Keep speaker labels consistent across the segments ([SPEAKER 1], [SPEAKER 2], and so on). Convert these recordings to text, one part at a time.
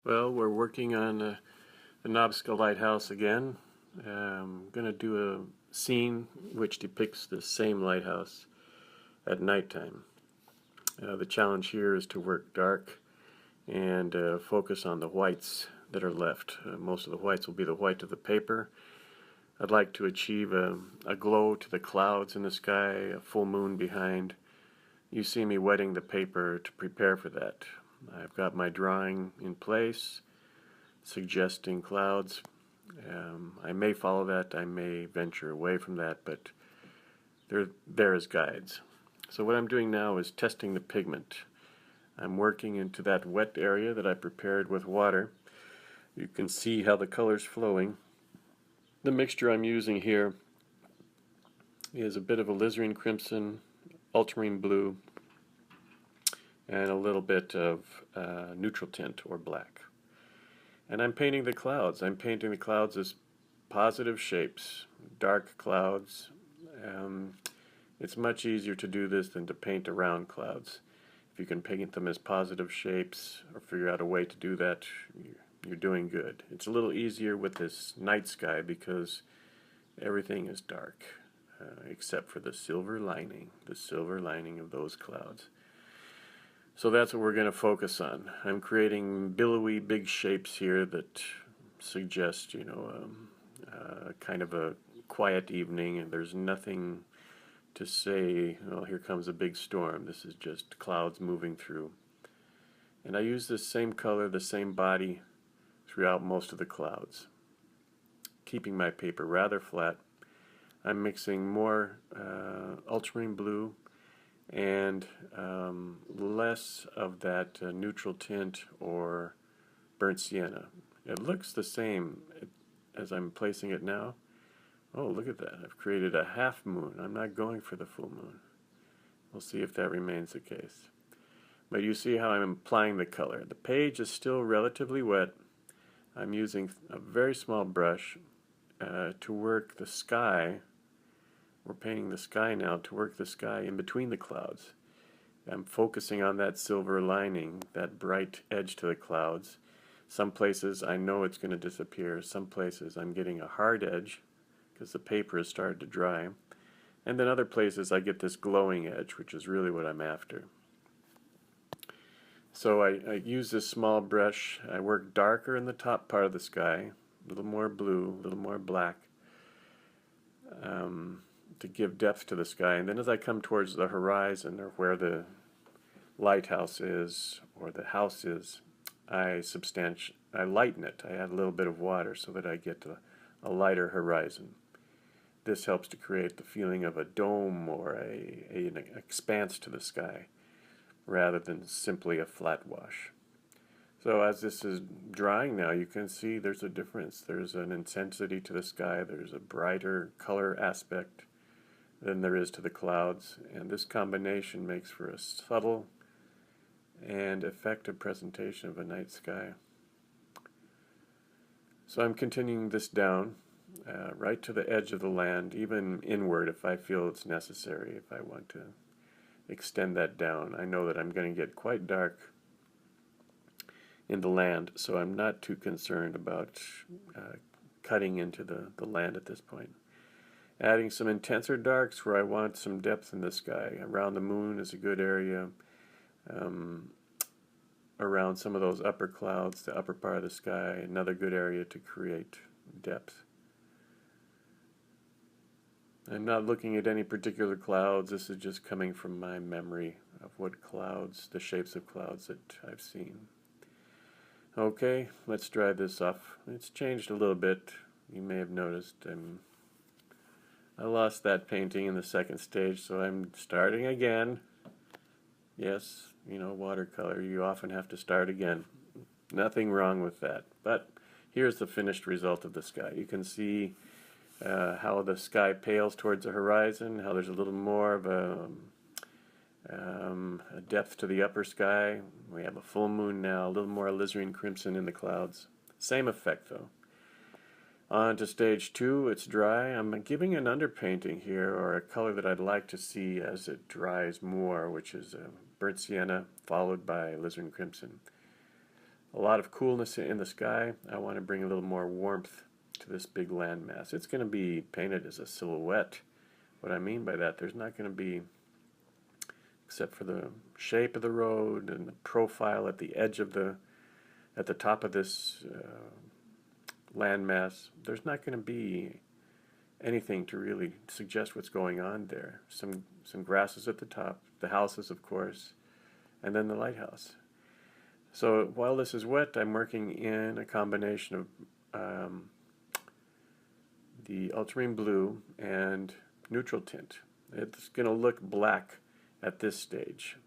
[SPEAKER 1] Well, we're working on the Nobska Light House again. I'm going to do a scene which depicts the same lighthouse at nighttime. The challenge here is to work dark and focus on the whites that are left. Most of the whites will be the white of the paper. I'd like to achieve a glow to the clouds in the sky, a full moon behind. You see me wetting the paper to prepare for that. I've got my drawing in place, suggesting clouds. I may follow that, I may venture away from that, but they're there as guides. So what I'm doing now is testing the pigment. I'm working into that wet area that I prepared with water. You can see how the color's flowing. The mixture I'm using here is a bit of alizarin crimson, ultramarine blue, and a little bit of neutral tint or black. And I'm painting the clouds. I'm painting the clouds as positive shapes, dark clouds. It's much easier to do this than to paint around clouds. If you can paint them as positive shapes or figure out a way to do that, you're doing good. It's a little easier with this night sky because everything is dark except for the silver lining of those clouds. So that's what we're going to focus on. I'm creating billowy big shapes here that suggest, kind of a quiet evening, and there's nothing to say, well, here comes a big storm. This is just clouds moving through. And I use the same color, the same body throughout most of the clouds, keeping my paper rather flat. I'm mixing more ultramarine blue and less of that neutral tint or burnt sienna. It looks the same as I'm placing it now. Oh, look at that. I've created a half moon. I'm not going for the full moon. We'll see if that remains the case. But you see how I'm applying the color. The page is still relatively wet. I'm using a very small brush to work the sky. We're painting the sky now, to work the sky in between the clouds. I'm focusing on that silver lining, that bright edge to the clouds. Some places I know it's going to disappear. Some places I'm getting a hard edge because the paper has started to dry. And then other places I get this glowing edge, which is really what I'm after. So I use this small brush. I work darker in the top part of the sky, a little more blue, a little more black, to give depth to the sky. And then as I come towards the horizon, or where the lighthouse is, or the house is, I lighten it. I add a little bit of water so that I get a lighter horizon. This helps to create the feeling of a dome or an expanse to the sky, rather than simply a flat wash. So as this is drying now, you can see there's a difference. There's an intensity to the sky. There's a brighter color aspect than there is to the clouds. And this combination makes for a subtle and effective presentation of a night sky. So I'm continuing this down right to the edge of the land, even inward if I feel it's necessary, if I want to extend that down. I know that I'm going to get quite dark in the land, so I'm not too concerned about cutting into the land at this point. Adding some intenser darks where I want some depth in the sky. Around the moon is a good area. Around some of those upper clouds, the upper part of the sky, another good area to create depth. I'm not looking at any particular clouds. This is just coming from my memory of what clouds, the shapes of clouds that I've seen. Okay, let's dry this off. It's changed a little bit. You may have noticed I lost that painting in the second stage, so I'm starting again. Yes, watercolor, you often have to start again. Nothing wrong with that. But here's the finished result of the sky. You can see how the sky pales towards the horizon, how there's a little more of a depth to the upper sky. We have a full moon now, a little more alizarin crimson in the clouds. Same effect though. On to stage 2, it's dry. I'm giving an underpainting here, or a color that I'd like to see as it dries more, which is burnt sienna followed by alizarin crimson. a lot of coolness in the sky. I want to bring a little more warmth to this big landmass. It's going to be painted as a silhouette. What I mean by that, there's not going to be, except for the shape of the road and the profile at the edge of at the top of this landmass, there's not going to be anything to really suggest what's going on there. Some grasses at the top, the houses of course, and then the lighthouse. So while this is wet, I'm working in a combination of the ultramarine blue and neutral tint. It's going to look black at this stage,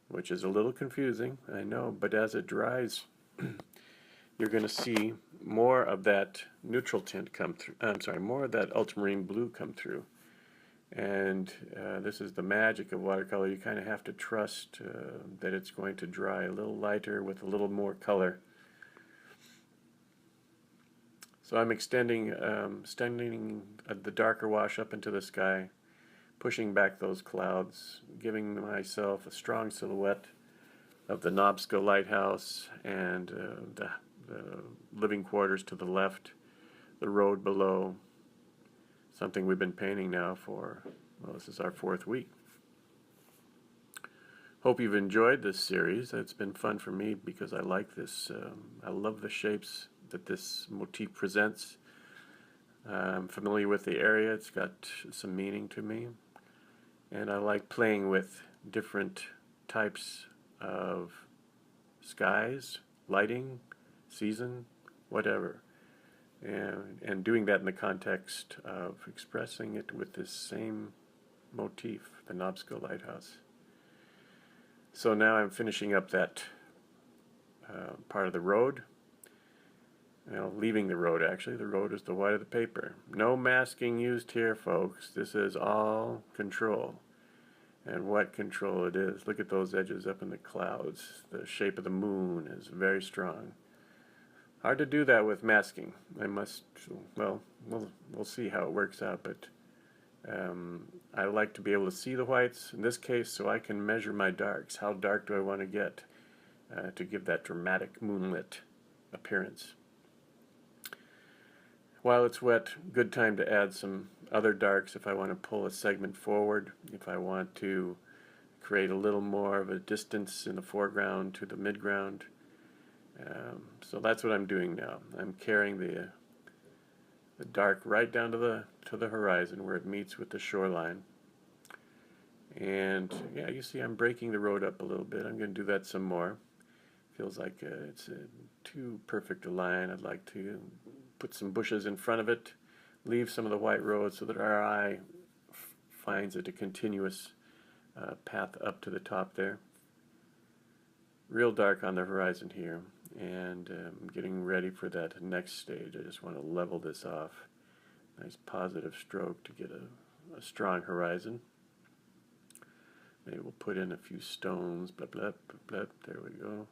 [SPEAKER 1] which is a little confusing, I know, but as it dries, you're going to see more of that neutral tint come through. I'm sorry, more of that ultramarine blue come through. And this is the magic of watercolor. You kind of have to trust that it's going to dry a little lighter with a little more color. So I'm extending the darker wash up into the sky, pushing back those clouds, giving myself a strong silhouette of the Nobska Light House and the living quarters to the left, the road below, something we've been painting now for, well, this is our 4th week. Hope you've enjoyed this series. It's been fun for me because I like this. I love the shapes that this motif presents. I'm familiar with the area. It's got some meaning to me. And I like playing with different types of skies, lighting, season, whatever. And doing that in the context of expressing it with this same motif, the Nobska Light House. So now I'm finishing up that part of the road. Well, leaving the road actually. The road is the white of the paper. No masking used here, folks. This is all control. And what control it is. Look at those edges up in the clouds. The shape of the moon is very strong. Hard to do that with masking. Well, we'll see how it works out, but I like to be able to see the whites in this case so I can measure my darks. How dark do I want to get to give that dramatic moonlit appearance? While it's wet, good time to add some other darks if I want to pull a segment forward, if I want to create a little more of a distance in the foreground to the midground. So that's what I'm doing now. I'm carrying the dark right down to the horizon where it meets with the shoreline. And yeah, you see I'm breaking the road up a little bit. I'm going to do that some more. Feels like it's too perfect a line. I'd like to put some bushes in front of it, leave some of the white road so that our eye finds it a continuous path up to the top there. Real dark on the horizon here, and I'm getting ready for that next stage. I just want to level this off. Nice positive stroke to get a strong horizon. Maybe we'll put in a few stones. Blip, blip, blip. There we go.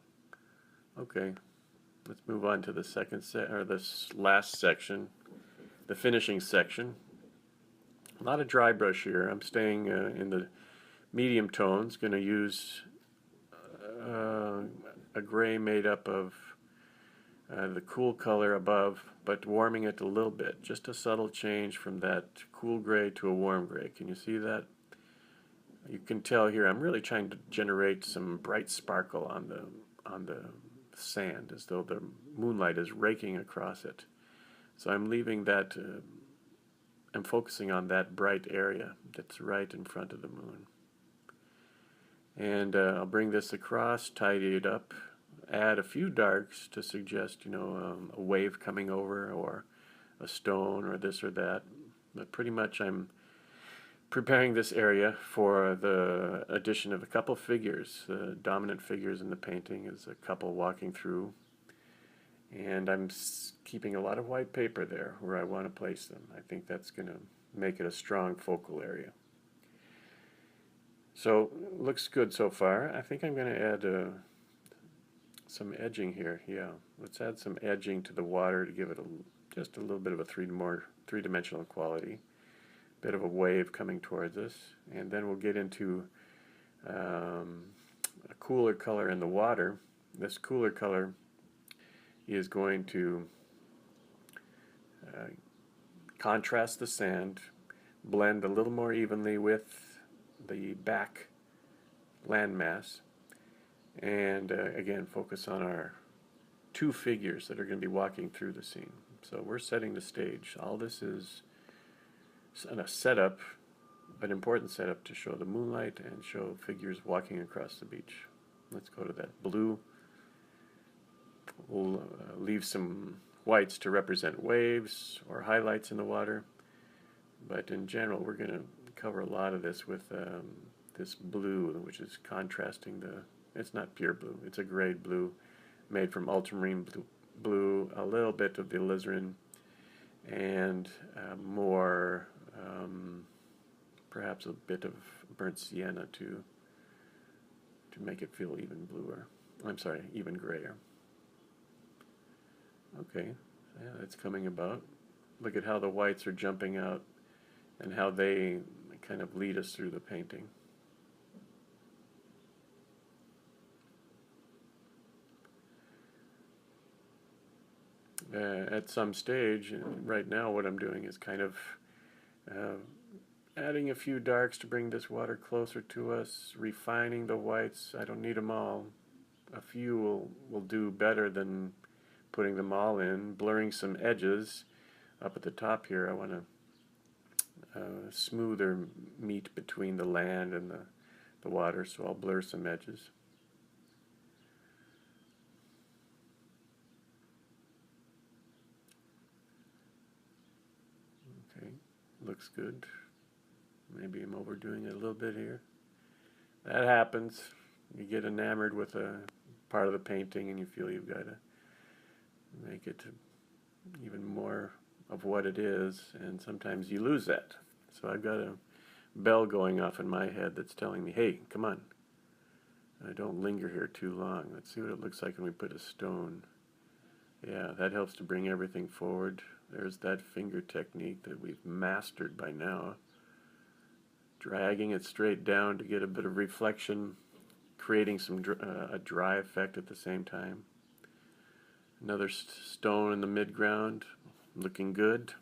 [SPEAKER 1] Okay, let's move on to the this last section, the finishing section. A lot of dry brush here. I'm staying in the medium tones. Going to use a gray made up of the cool color above, but warming it a little bit. Just a subtle change from that cool gray to a warm gray. Can you see that? You can tell here I'm really trying to generate some bright sparkle on the sand, as though the moonlight is raking across it. So I'm leaving that, I'm focusing on that bright area that's right in front of the moon. And I'll bring this across, tidy it up, add a few darks to suggest, a wave coming over or a stone or this or that. But pretty much I'm preparing this area for the addition of a couple figures. The dominant figures in the painting is a couple walking through, and I'm keeping a lot of white paper there where I want to place them. I think that's going to make it a strong focal area. So looks good so far. I think I'm going to add some edging here. Yeah, let's add some edging to the water to give it just a little bit of a three-dimensional quality. Bit of a wave coming towards us, and then we'll get into a cooler color in the water. This cooler color he is going to contrast the sand, blend a little more evenly with the back landmass, and again focus on our two figures that are going to be walking through the scene. So we're setting the stage. All this is a setup, an important setup to show the moonlight and show figures walking across the beach. Let's go to that blue. We'll leave some whites to represent waves or highlights in the water, but in general we're going to cover a lot of this with this blue, which is contrasting it's not pure blue, it's a grade blue made from ultramarine blue, a little bit of the alizarin, and more, perhaps a bit of burnt sienna to make it feel even bluer. I'm sorry, even grayer. Okay, yeah, that's coming about. Look at how the whites are jumping out and how they kind of lead us through the painting. At some stage, right now what I'm doing is kind of adding a few darks to bring this water closer to us, refining the whites. I don't need them all. A few will do better than putting them all in. Blurring some edges up at the top here. I want to smoother meet between the land and the water, so I'll blur some edges. Okay, looks good. Maybe I'm overdoing it a little bit here. That happens. You get enamored with a part of the painting and you feel you've got to make it even more of what it is, and sometimes you lose that. So I've got a bell going off in my head that's telling me, hey, come on, don't linger here too long. Let's see what it looks like when we put a stone. Yeah, that helps to bring everything forward. There's that finger technique that we've mastered by now. Dragging it straight down to get a bit of reflection, creating a dry effect at the same time. Another stone in the midground, looking good.